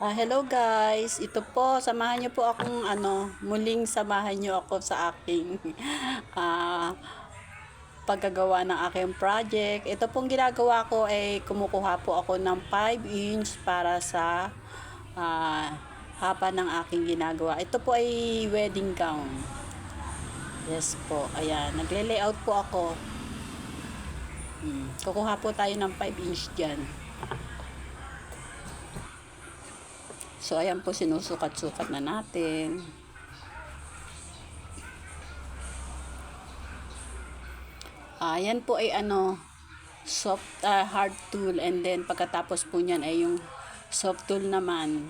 Hello guys, ito po, samahan niyo po akong muling samahan niyo ako sa aking ah, paggagawa ng aking project. Ito pong ginagawa ko ay kumukuha po ako ng 5 inch para sa ah, haba ng aking ginagawa. Ito po ay wedding gown. Yes po, ayan, nagle-layout po ako. Kukuha po tayo ng 5 inch dyan. So, ayan po, sinusukat-sukat na natin. Yan po ay hard tool, and then pagkatapos po niyan ay yung soft tool naman.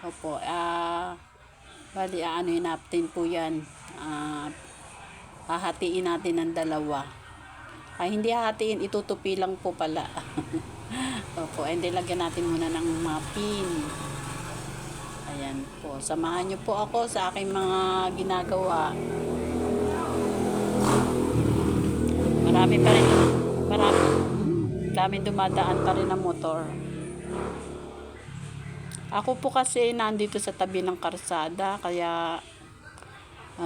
Opo, bali yun natin po yan. Hahatiin natin ng dalawa. Hindi hahatiin, itutupi lang po pala. Opo, and then lagyan natin muna ng mga pin. Ayan po, samahan niyo po ako sa aking mga ginagawa. Marami pa rin, daming dumadaan pa rin ng motor. Ako po kasi nandito sa tabi ng karsada, kaya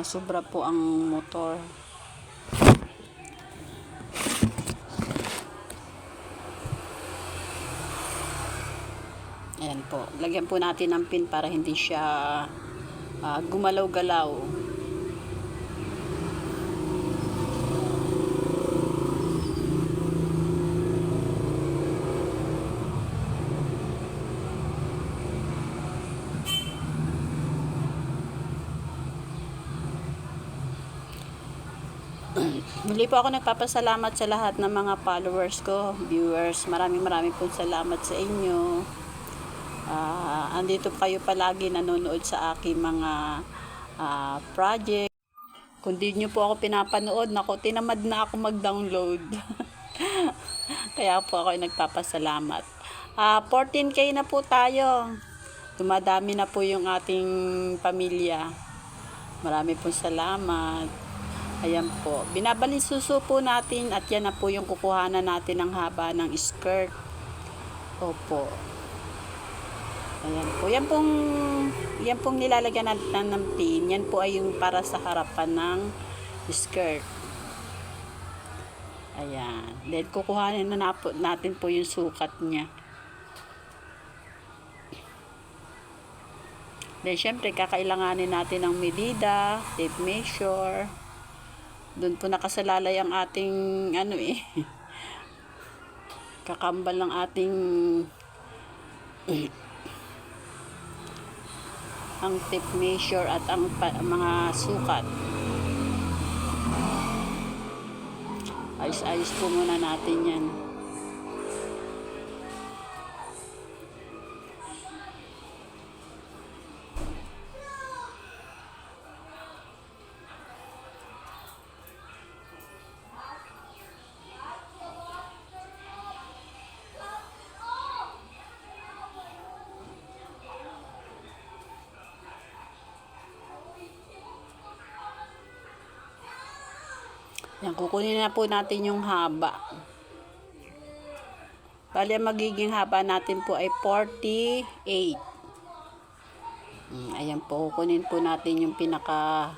sobra po ang motor. Ayan po, lagyan po natin ng pin para hindi siya gumalaw-galaw. Muli po ako nagpapasalamat sa lahat ng mga followers ko, viewers. Maraming po salamat sa inyo. Andito kayo palagi nanonood sa aking mga project. Kung di nyo po ako pinapanood, naku, tinamad na ako mag-download. Kaya po ako nagpapasalamat. 14K na po tayo. Dumadami na po yung ating pamilya. Marami po salamat. Ayan po. Binabalisuso po natin at yan na po yung kukuhanan natin ng haba ng skirt. Opo. Ayan po. Yan pong nilalagyan natin ng pin. Yan po ay yung para sa harapan ng skirt. Ayan. Then kukuhanin na natin po yung sukat niya. Then syempre kakailanganin natin ng medida, tape measure. Doon po nakasalalay ang ating kakambal ng ating ang tape measure at ang mga sukat. Ayos-ayos po muna natin yan. Yan, kukunin na po natin yung haba. Bali, ang magiging haba natin po ay 48. Ayan po, kukunin po natin yung pinaka,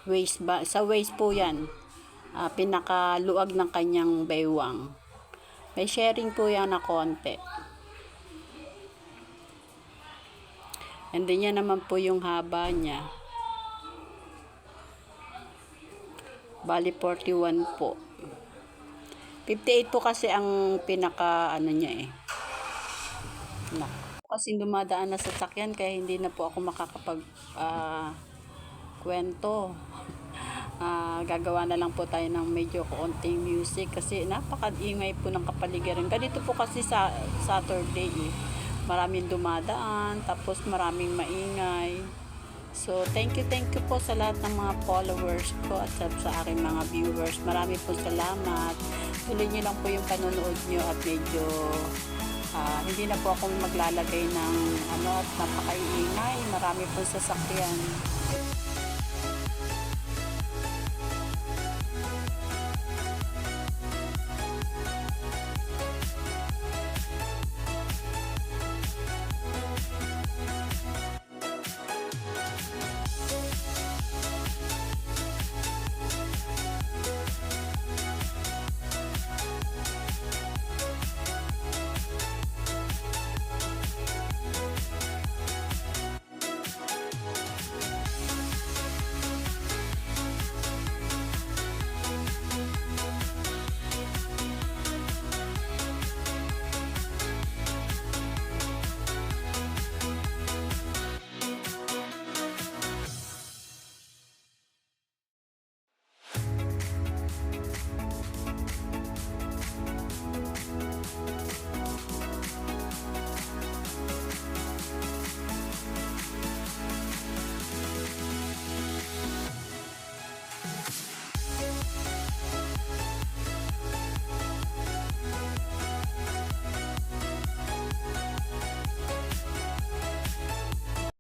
waist ba? Sa waist po yan. Pinakaluag ng kanyang baywang. May sharing po yan na konti. And then yan naman po yung haba niya. Bali 41 po. 58 po kasi ang pinaka niya Kasi dumadaan na sa sakyan kaya hindi na po ako makakapag kwento. Gagawa na lang po tayo ng medyo konting music kasi napaka-ingay po ng kapaligiran. Ganito po kasi sa Saturday maraming dumadaan, tapos maraming maingay. So, thank you po sa lahat ng mga followers ko at sa aking mga viewers. Marami po salamat. Tuloy nyo lang po yung panonood nyo at medyo hindi na po ako maglalagay ng at napakaiingay. Marami po sasakyan.